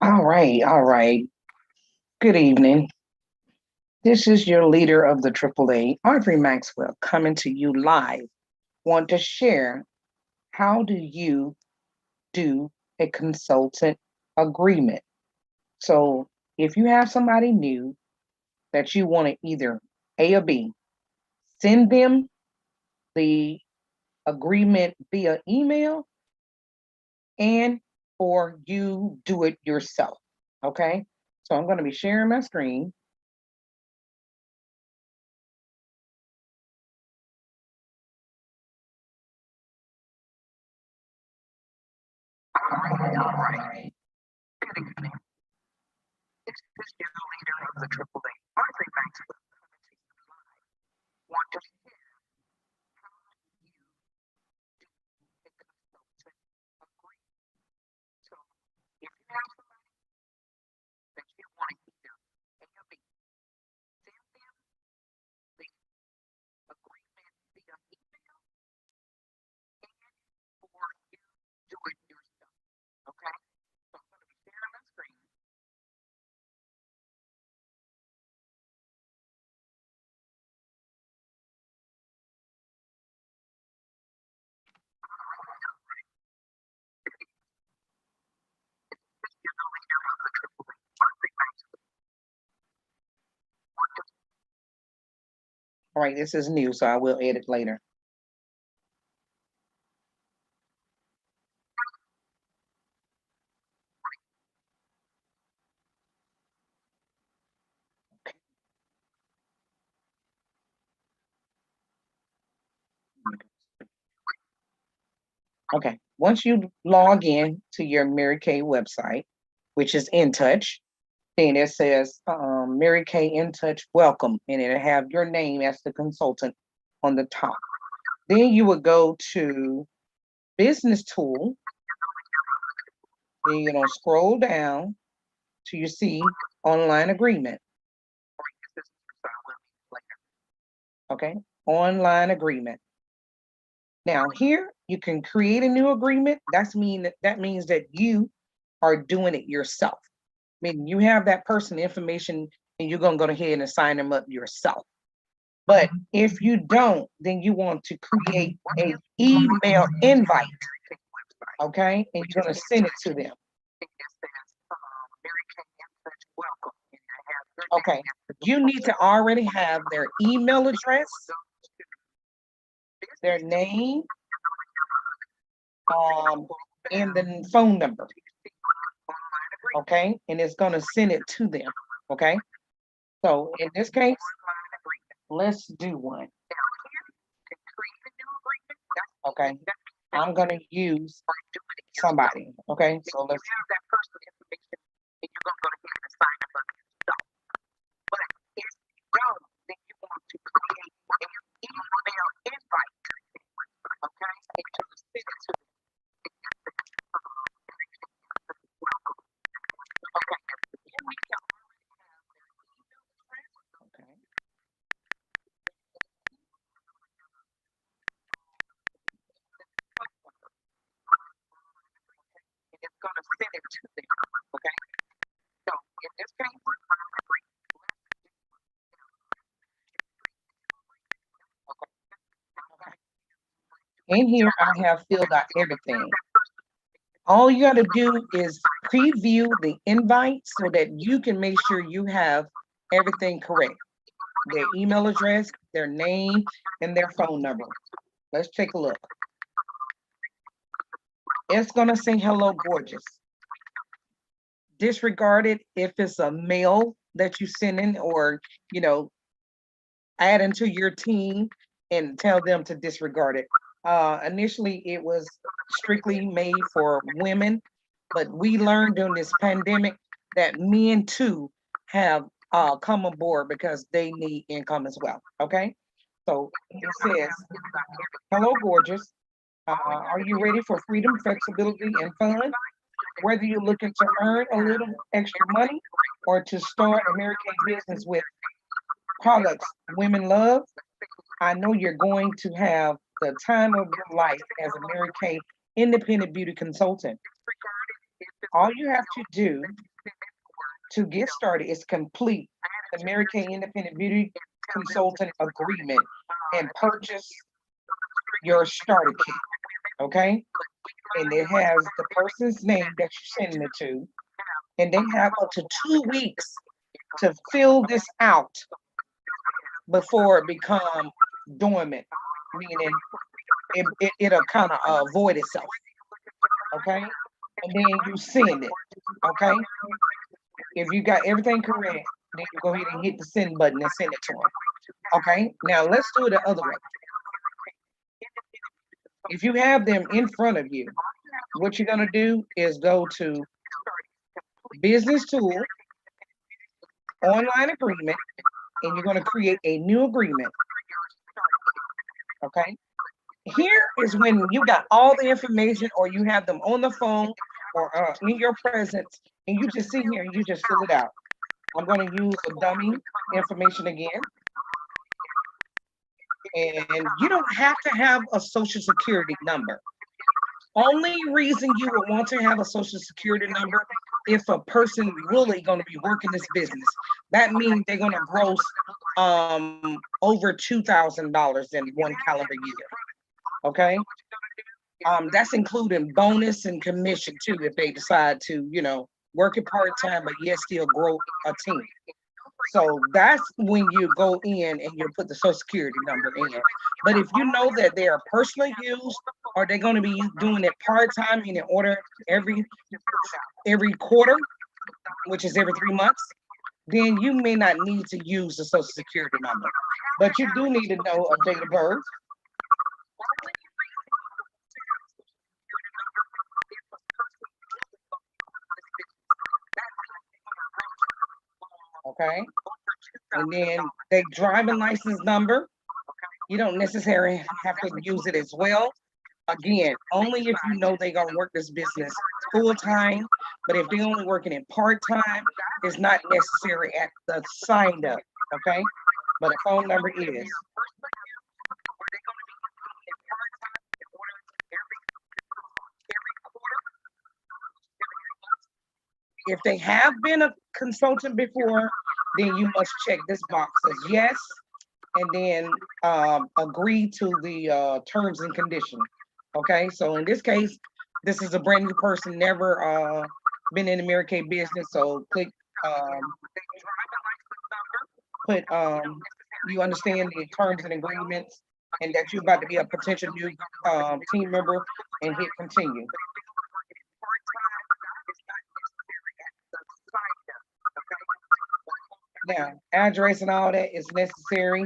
All right, all right. Good evening. This is your leader of the AAA, Audrey Maxwell, coming to you live. Want to share how do you do a consultant agreement? So, if you have somebody new that you want to either A or B, send them the agreement via email and or you do it yourself. Okay? So, I'm going to be sharing my screen. All right. Good evening. This is your leader of the AAA, Audrey Maxwell, coming to you live. Want to share how you do a consultant agreement. So if you have somebody that you want to either A or B, send them the agreement via email and or you do it yourself. Okay? So I'm going to be sharing my screen. This is your leader of the AAA, Audrey Maxwell. All right, this is new, so I will edit later. Okay. Once you log in to your Mary Kay website, which is In Touch, then it says Mary Kay In Touch Welcome, and it'll have your name as the consultant on the top. Then you would go to Business Tool. Then you're gonna scroll down to you see Online Agreement. Okay, Online Agreement. Now here you can create a new agreement. That means that you are doing it yourself. I mean, you have that person information and you're gonna go ahead and sign them up yourself. But if you don't, then you want to create a email invite, okay? And you're gonna send it to them. Okay, you need to already have their email address, their name, and the phone number. Okay, and it's gonna send it to them. Okay, so in this case, let's do one. Okay, I'm gonna use somebody. Okay, so let's. Okay. And it's gonna send it to them. Okay. So in this case, okay. In here, I have filled out everything. All you got to do is preview the invite so that you can make sure you have everything correct. Their email address, their name, and their phone number. Let's take a look. It's gonna say hello, gorgeous. Disregard it if it's a mail that you send in or, you know, add into your team and tell them to disregard it. Initially, it was strictly made for women, but we learned during this pandemic that men too have come aboard because they need income as well. Okay, so it says, "Hello, gorgeous. Are you ready for freedom, flexibility, and fun? Whether you're looking to earn a little extra money or to start American business with products women love, I know you're going to have the time of your life as a Mary Kay independent beauty consultant. All you have to do to get started is complete the Mary Kay Independent Beauty Consultant Agreement and purchase your starter kit, okay? And it has the person's name that you're sending it to, and they have up to 2 weeks to fill this out before it become dormant, meaning it'll kind of void itself, okay? And then you send it, okay? If you got everything correct, then you go ahead and hit the send button and send it to them. Okay, now let's do it the other way. If you have them in front of you, what you're gonna do is go to Business Tool, Online Agreement, and you're gonna create a new agreement. Okay, here is when you got all the information, or you have them on the phone, or in your presence, and you just sit here and you just fill it out. I'm going to use a dummy information again. And you don't have to have a social security number. Only reason you would want to have a social security number if a person really going to be working this business. That means they're going to gross over $2,000 in one calendar year. Okay. That's including bonus and commission too, if they decide to, work it part-time, but yet still grow a team. So that's when you go in and you put the social security number in. But if you know that they are personal use, or they're going to be doing it part-time in order every quarter, which is every 3 months, then you may not need to use the social security number. But you do need to know a date of birth. Okay. And then the driving license number. You don't necessarily have to use it as well. Again, only if you know they're gonna work this business full time. But if they're only working it part time, it's not necessary at the signed up. Okay. But a phone number is. If they have been a consultant before, then you must check this box as yes, and then agree to the terms and conditions. Okay, so in this case, this is a brand new person, never been in the Mary Kay business. So click, put, you understand the terms and agreements, and that you're about to be a potential new team member, and hit continue. Now, address and all that is necessary.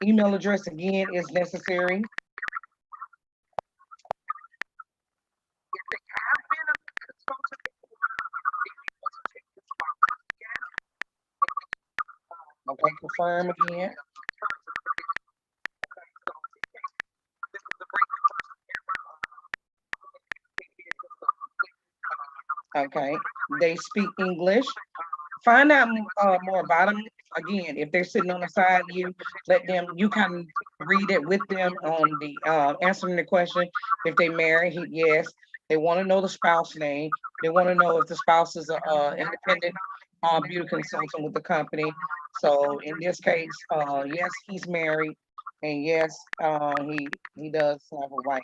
Email address again is necessary. Okay, confirm again. Okay, they speak English. Find out more about them. Again, if they're sitting on the side of you, let them, you can read it with them on the answering the question. If they marry, hit yes. They want to know the spouse name. They want to know if the spouse is a independent beauty consultant with the company. So in this case, yes, he's married, and yes, he does have a wife.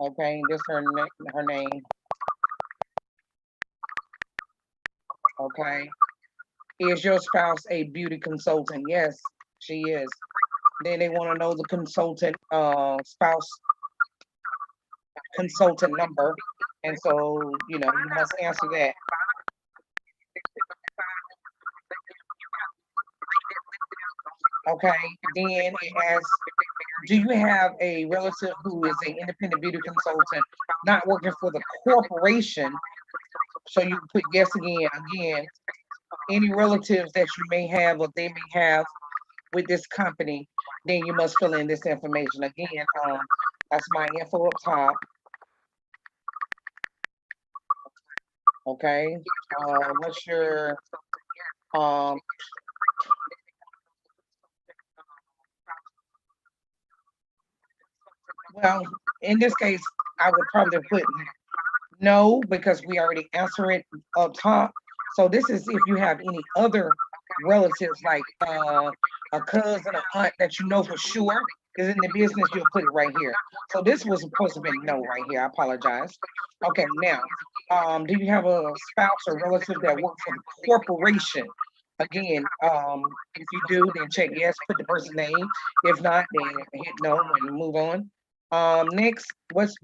Okay, this her name. Okay. Is your spouse a beauty consultant? Yes, she is. Then they want to know the consultant spouse consultant number. And so, you must answer that. Okay, then it asks, do you have a relative who is an independent beauty consultant not working for the corporation? So you put yes again. Any relatives that you may have or they may have with this company, then you must fill in this information. Again, that's my info up top. Okay, what's your well, in this case, I would probably put No, because we already answered it up top. So this is if you have any other relatives like a cousin or aunt that you know for sure is in the business, you'll put it right here. So this was supposed to be no right here. I apologize. Okay, now, do you have a spouse or relative that work for the corporation? Again, if you do, then check yes, put the person's name. If not, then hit no and move on. Next, what's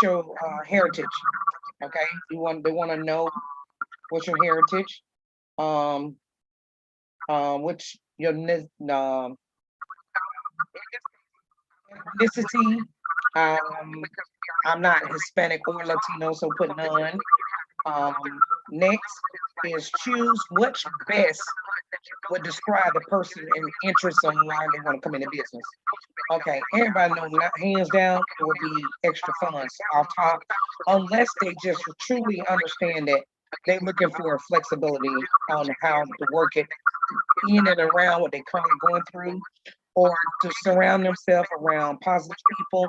your heritage? Okay, they want to know what's your heritage, um, which your ethnicity. Um, I'm not Hispanic or Latino, so put none. Um, Next is choose which best would describe the person and interest on why they want to come into business. Okay, everybody knows not hands down it would be extra funds off top, unless they just truly understand that they're looking for flexibility on how to work it in and around what they're currently going through, or to surround themselves around positive people,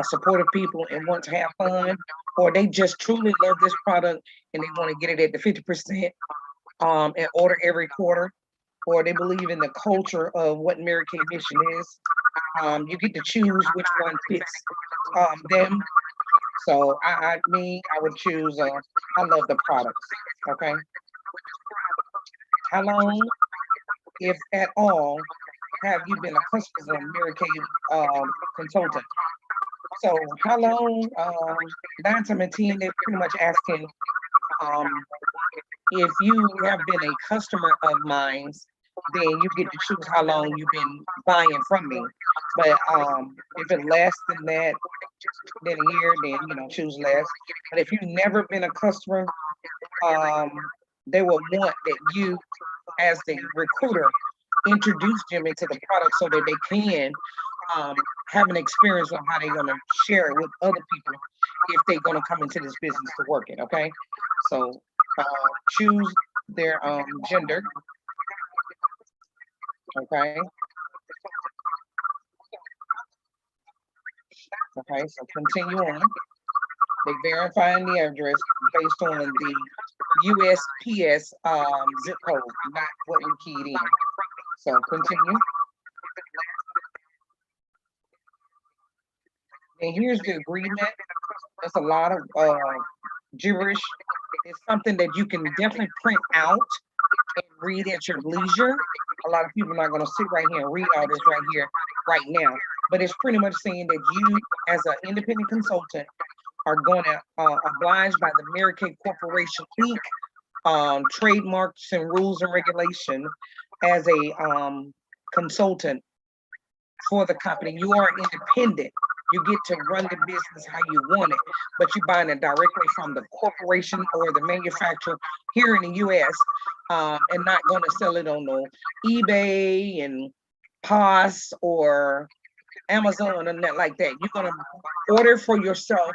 supportive people, and want to have fun, or they just truly love this product and they want to get it at the 50% and order every quarter, or they believe in the culture of what Mary Kay mission is. You get to choose which one fits them. So I would choose. I love the products. Okay, how long, if at all, have you been a customer of Mary Kay consultant? So how long? 9 times out of 10, they're pretty much asking um, if you have been a customer of mine, then you get to choose how long you've been buying from me. But if it less than that, than a year, then choose less. But if you've never been a customer, um, they will want that you, as the recruiter, introduce them into the product so that they can um, have an experience on how they're going to share it with other people if they're going to come into this business to work it. Okay, so uh, choose their gender. Okay, okay, so continue on. They verifying the address based on the USPS zip code, not what we keyed in. So continue. And here's the agreement. There's a lot of gibberish. It's something that you can definitely print out and read at your leisure. A lot of people are not going to sit right here and read all this right here, right now. But it's pretty much saying that you, as an independent consultant, are going to oblige by the Mary Kay Corporation Inc. Trademarks and rules and regulation as a consultant for the company. You are independent. You get to run the business how you want it, but you're buying it directly from the corporation or the manufacturer here in the U.S. And not going to sell it on no eBay and POS or Amazon and that like that. You're going to order for yourself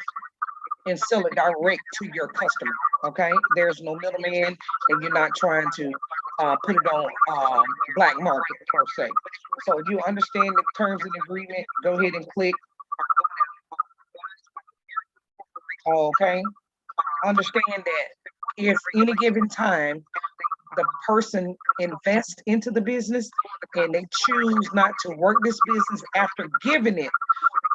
and sell it direct to your customer. Okay, there's no middleman, and you're not trying to put it on black market per se. So if you understand the terms and agreement, go ahead and click. Okay, understand that if any given time the person invests into the business and they choose not to work this business after giving it,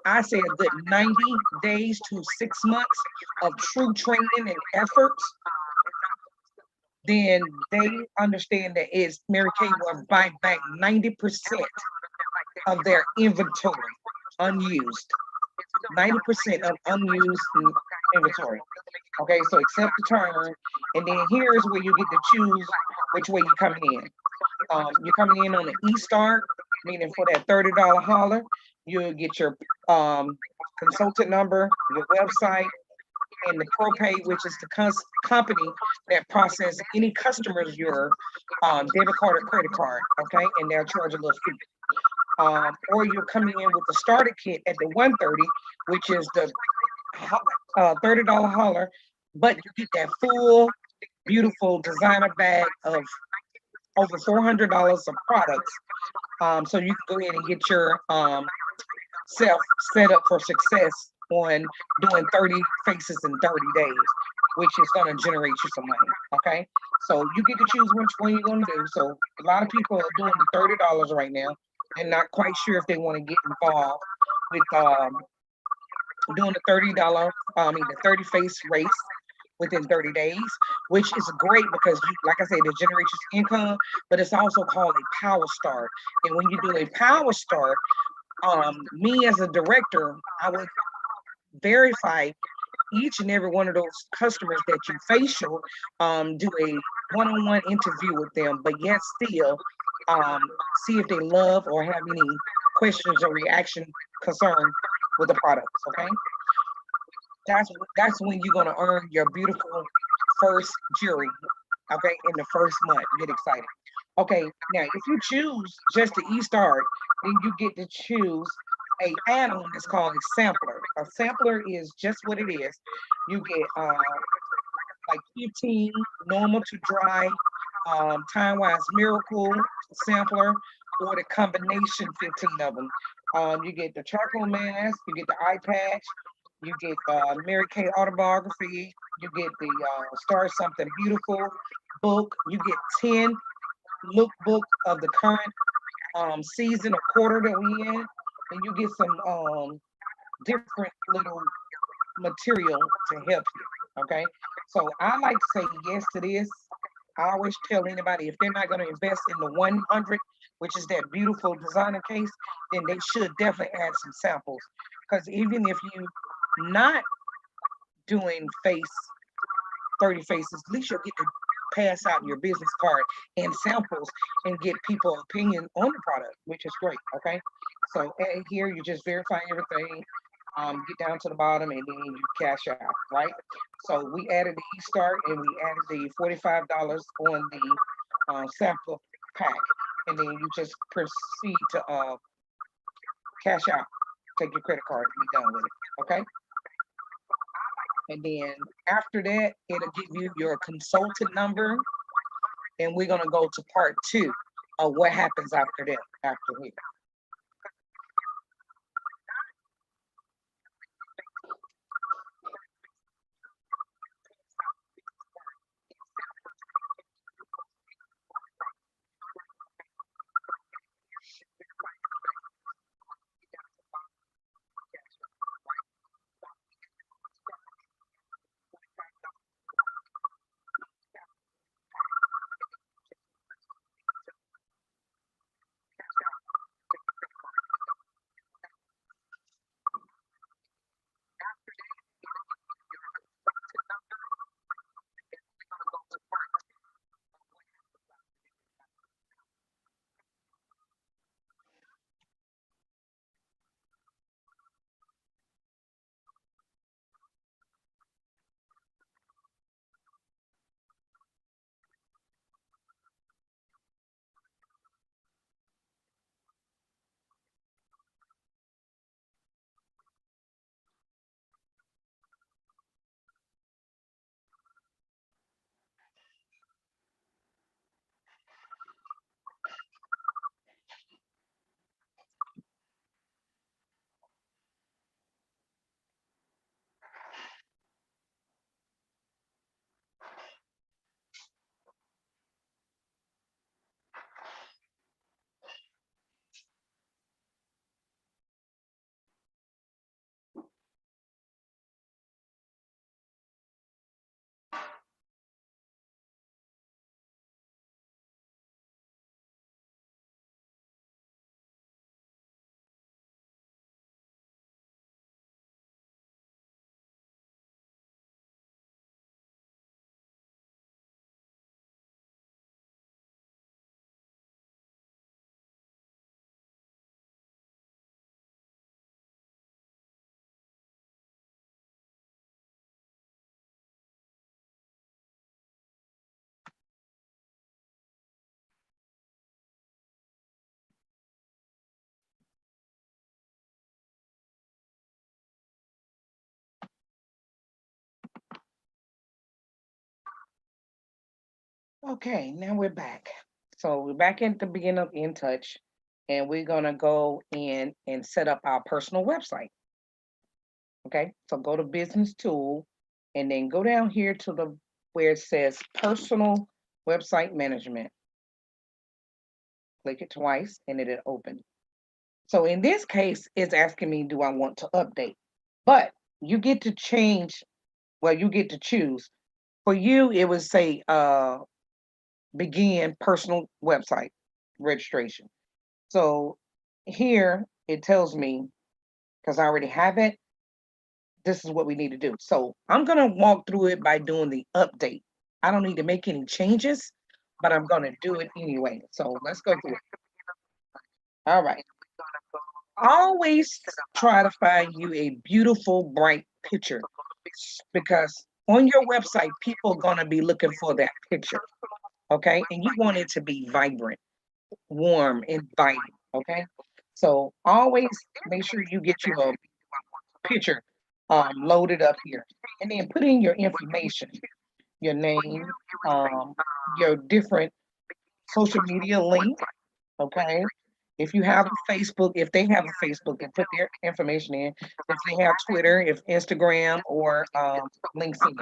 I say a good 90 days to 6 months of true training and efforts, then they understand that it's Mary Kay will buy back 90% of their inventory unused. 90% of unused inventory. Okay, so accept the term, and then here's where you get to choose which way you're coming in. You're coming in on the e-start, meaning for that $30 holler, you'll get your consultant number, your website, and the ProPay, which is the company that process any customers your debit card or credit card, okay, and they'll charge a little fee. Or you're coming in with the starter kit at the 130, which is the $30 holler, but you get that full, beautiful designer bag of over $400 of products. So you can go ahead and get your self set up for success on doing 30 faces in 30 days, which is going to generate you some money. Okay. So you get to choose which one you're going to do. So a lot of people are doing the $30 right now and not quite sure if they want to get involved with doing the the 30 face race within 30 days, which is great because you, like I said, it generates income, but it's also called a power start. And when you do a power start, me as a director, I would verify each and every one of those customers that you facial, do a one-on-one interview with them, but yet still um, see if they love or have any questions or reaction concern with the products. Okay, that's when you're gonna earn your beautiful first jury. Okay, in the first month, get excited. Okay, now if you choose just the e-start, then you get to choose a add-on that's called a sampler. A sampler is just what it is. You get like 15 normal to dry, time-wise miracle sampler, or the combination 15 of them. You get the charcoal mask, you get the eye patch, you get Mary Kay autobiography, you get the Start Something Beautiful book, you get 10 lookbook of the current season or quarter that we in, and you get some different little material to help you. Okay, so I like to say yes to this. I always tell anybody if they're not going to invest in the 100, which is that beautiful designer case, then they should definitely add some samples. Because even if you not doing 30 faces, at least you'll get to pass out your business card and samples and get people opinion on the product, which is great. Okay, so here you just verify everything, get down to the bottom, and then you cash out, right? So we added the e-start and we added the $45 on the sample pack, and then you just proceed to cash out, take your credit card and be done with it. Okay, and then after that, it'll give you your consultant number, and we're gonna go to part two of what happens after that, after here. Okay, now we're back. So we're back at the beginning of In Touch, and we're gonna go in and set up our personal website. Okay, so go to business tool and then go down here to the where it says personal website management. Click it twice and it'll open. So in this case, it's asking me, do I want to update? But you get to change, well, you get to choose. For you, it would say begin personal website registration. So here it tells me, because I already have it, this is what we need to do. So I'm going to walk through it by doing the update. I don't need to make any changes, but I'm going to do it anyway. So let's go through it. All right. Always try to find you a beautiful, bright picture because on your website, people are going to be looking for that picture. Okay. And you want it to be vibrant, warm, inviting. Okay. So always make sure you get you a picture loaded up here and then put in your information, your name, um, your different social media link. Okay. If you have a Facebook, if they have a Facebook, then put their information in. If they have Twitter, if Instagram or LinkedIn,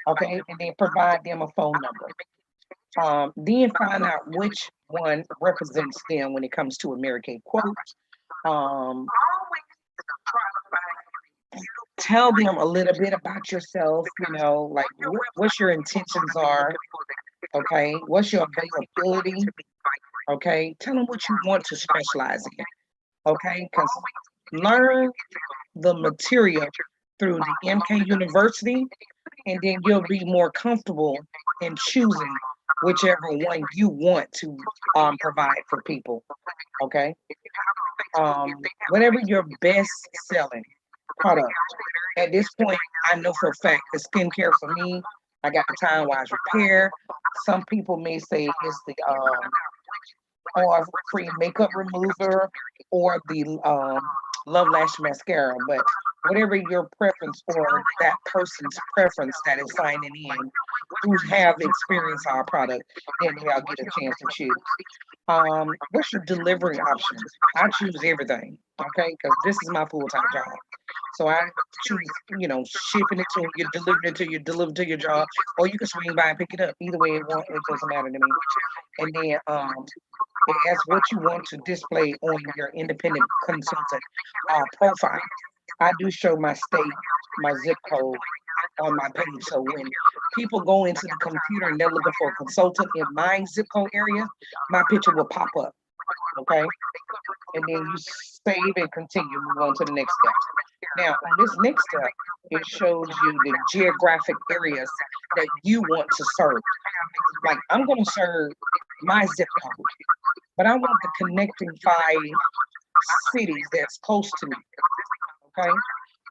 okay, and then provide them a phone number. Then find out which one represents them when it comes to American quote. Um, tell them a little bit about yourself, like what your intentions are, okay? What's your availability, okay? Tell them what you want to specialize in, okay? Because learn the material through the MK University, and then you'll be more comfortable in choosing whichever one you want to provide for people, okay? Whatever your best selling product. At this point, I know for a fact the skincare for me, I got the Time Wise Repair. Some people may say it's the or free makeup remover or the Love Lash mascara, but whatever your preference or that person's preference that is signing in who have experienced our product, then they'll get a chance to choose. What's your delivery options? I choose everything, okay, because this is my full-time job. So I choose, shipping it to you, delivering it to you, deliver to your job, or you can swing by and pick it up. Either way it doesn't matter to me. And then it asks what you want to display on your independent consultant profile. I do show my state, my zip code on my page. So when people go into the computer and they're looking for a consultant in my zip code area, my picture will pop up. Okay. And then you save and continue, move on to the next step. Now, on this next step, it shows you the geographic areas that you want to serve. Like I'm going to serve my zip code, but I want the connecting 5 cities that's close to me. Okay.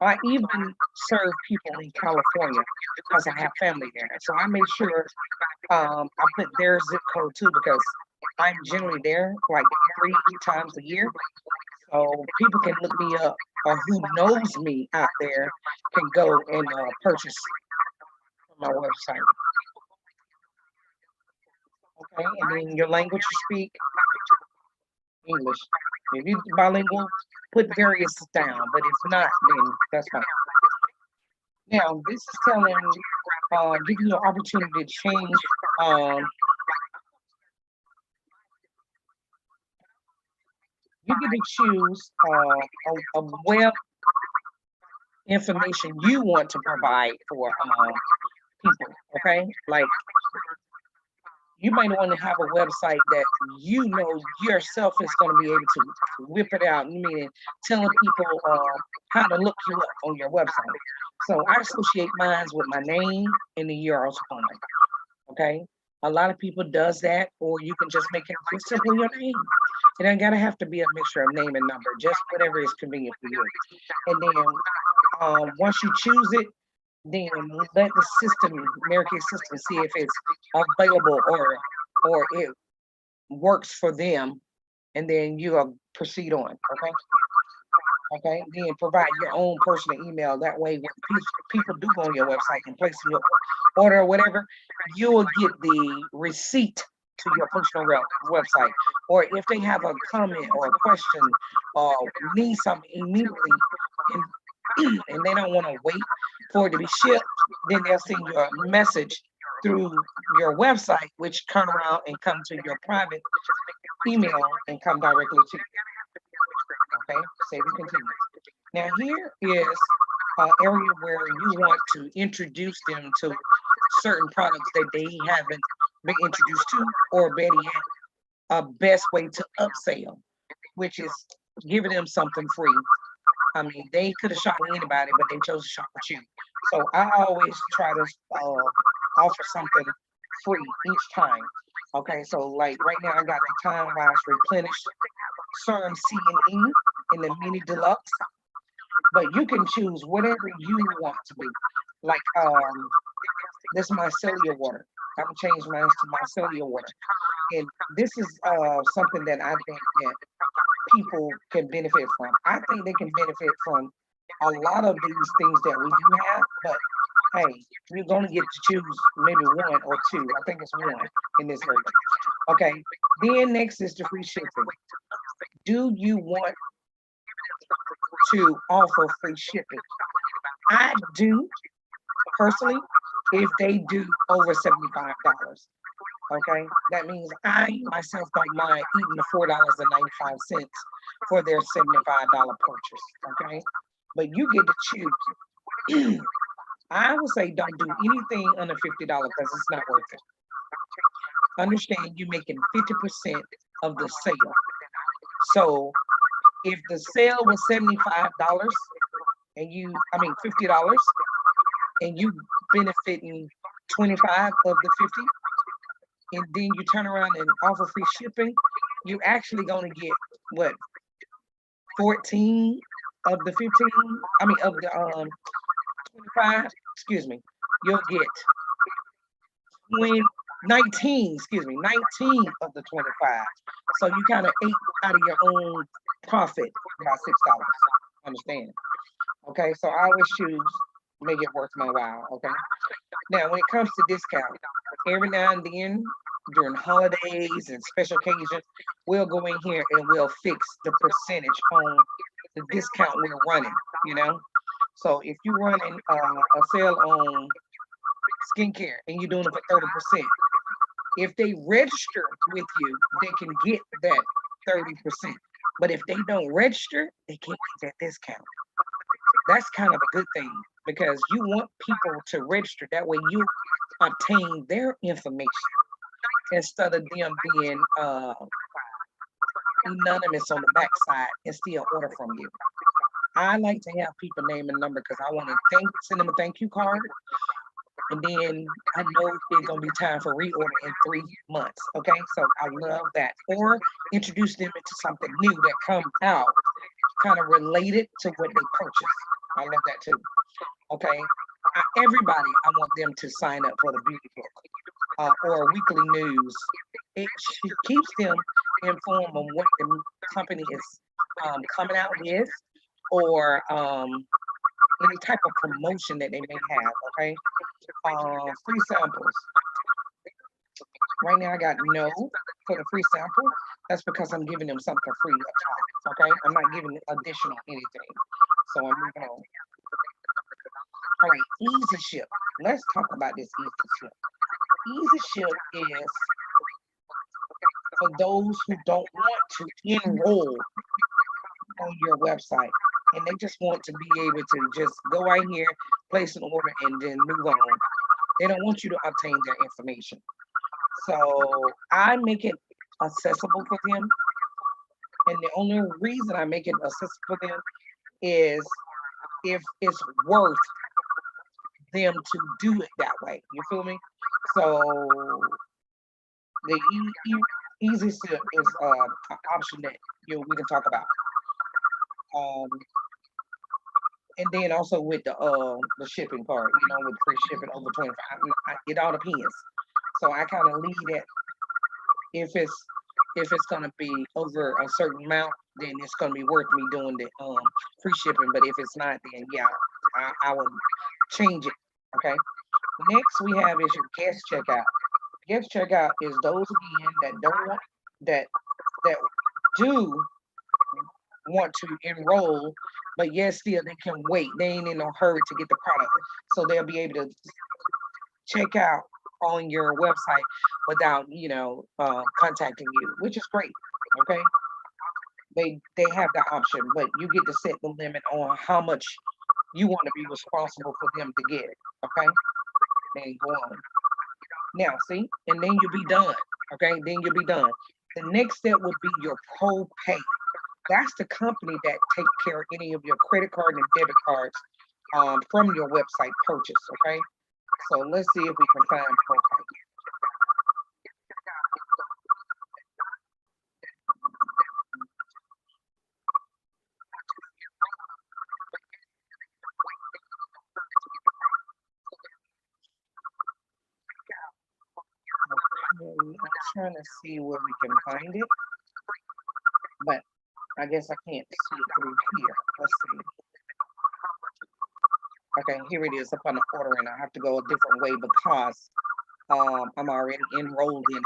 I even serve people in California because I have family there. So I make sure I put their zip code too because I'm generally there like 3 times a year. So people can look me up or who knows me out there can go and purchase from my website. Okay, and then your language you speak, English. If you're bilingual, put various down, but if not, then that's fine. Now, this is telling, giving you an opportunity to change, you get to choose a web information you want to provide for people, okay? Like, you might want to have a website that you know yourself is going to be able to whip it out. You mean telling people how to look you up on your website. So I associate mine with my name and the year I was born. Okay. A lot of people does that, or you can just make it just simply your name. It ain't gotta have to be a mixture of name and number, just whatever is convenient for you. And then once you choose it, then let the system, American system, see if it's available or it works for them, and then you proceed on. Okay. Okay. Then provide your own personal email. That way, when people do go on your website and place your order or whatever, you will get the receipt to your personal website. Or if they have a comment or a question or need something immediately and they don't want to wait for it to be shipped, then they'll send you a message through your website, which turn around and come to your private email and come directly to you. Okay, save and continue. Now here is an area where you want to introduce them to certain products that they haven't been introduced to, or better yet, a best way to upsell, which is giving them something free. I mean, they could have shot with anybody, but they chose to shop with you. So I always try to offer something free each time. Okay, so like right now I got the time wise replenished serum C and E in the mini deluxe, but you can choose whatever you want to be. Like this mycellar water. I'm changing mine to mycellar water. And this is something that I think that people can benefit from. I think they can benefit from a lot of these things that we do have, but hey, you're gonna get to choose maybe one or two. I think it's one in this area. Okay, then next is the free shipping. Do you want to offer free shipping? I do personally if they do over $75. Okay, that means I myself don't mind eating the $4.95 for their $75 purchase. Okay, but you get to choose. I would say don't do anything under $50 because it's not worth it. Understand you're making 50% of the sale. So if the sale was $75 and $50 and you benefiting 25 of the 50, and then you turn around and offer free shipping, you're actually going to get what, 14 of the 15, of the 25, excuse me, you'll get 19 of the 25. So you kind of ate out of your own profit by $6. Understand? Okay, so I always choose make it worth my while. Okay. Now, when it comes to discount, every now and then during holidays and special occasions, we'll go in here and we'll fix the percentage on the discount we're running. You know, so if you're running a sale on skincare and you're doing it for 30%, if they register with you, they can get that 30%. But if they don't register, they can't get that discount. That's kind of a good thing because you want people to register. That way you obtain their information instead of them being anonymous on the backside and still order from you. I like to have people name and number because I want to send them a thank you card. And then I know it's going to be time for reorder in 3 months. Okay, so I love that. Or introduce them into something new that come out kind of related to what they purchased. I love that too. Okay, everybody, I want them to sign up for the beauty book or weekly news. It keeps them informed on what the company is coming out with, or any type of promotion that they may have. Okay, free samples. Right now I got no for the free sample. That's because I'm giving them something free up top. Okay, I'm not giving additional anything. So I'm moving on. All right, easy ship. Let's talk about this easy ship. Easy ship is for those who don't want to enroll on your website and they just want to be able to just go right here, place an order, and then move on. They don't want you to obtain their information. So I make it accessible for them. And the only reason I make it accessible for them is if it's worth them to do it that way. You feel me? So the easy ship is an option that we can talk about. And then also with the shipping part, with free shipping over 25, it all depends. So I kind of lead it. If it's gonna be over a certain amount, then it's gonna be worth me doing the free shipping. But if it's not, then yeah, I will change it. Okay. Next we have is your guest checkout. Guest checkout is those again that don't want that do want to enroll but yet still they can wait. They ain't in no hurry to get the product. So they'll be able to check out on your website without, contacting you, which is great. Okay. They have the option, but you get to set the limit on how much you want to be responsible for them to get. Okay. Then go on. Now, see, and then you'll be done. Okay, then you'll be done. The next step would be your pro pay. That's the company that take care of any of your credit card and debit cards from your website purchase. Okay, so let's see if we can find pro pay. Okay, I'm trying to see where we can find it, but I guess I can't see it through here. Let's see. Okay, here it is up on the order, and I have to go a different way because I'm already enrolled in it.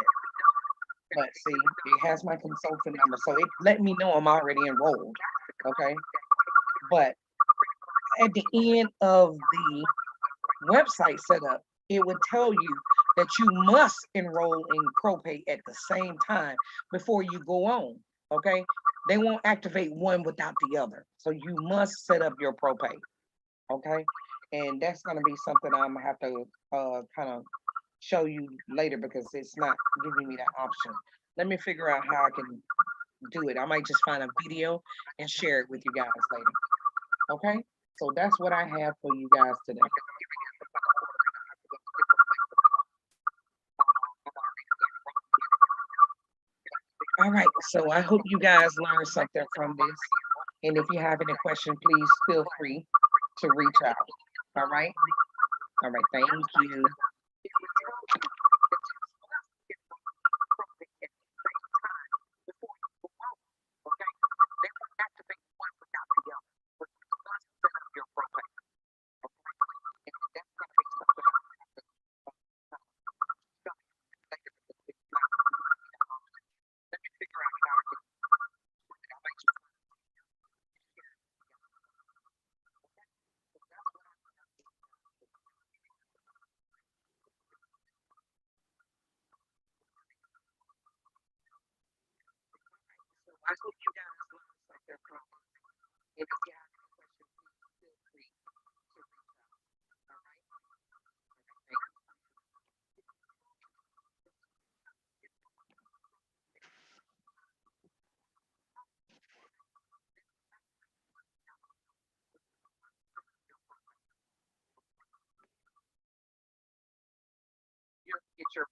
But see, it has my consultant number, so it let me know I'm already enrolled. Okay, but at the end of the website setup, it would tell you that you must enroll in ProPay at the same time before you go on. Okay, they won't activate one without the other, so you must set up your ProPay. Okay, and that's gonna be something I'm gonna have to kind of show you later because it's not giving me that option. Let me figure out how I can do it. I might just find a video and share it with you guys later. Okay, so that's what I have for you guys today. All right, so I hope you guys learned something from this. And if you have any question, please feel free to reach out. All right. All right. Thank you. I hope you guys learned something from it. And if you have any questions, please feel free to reach out. All right. Thank you. Get your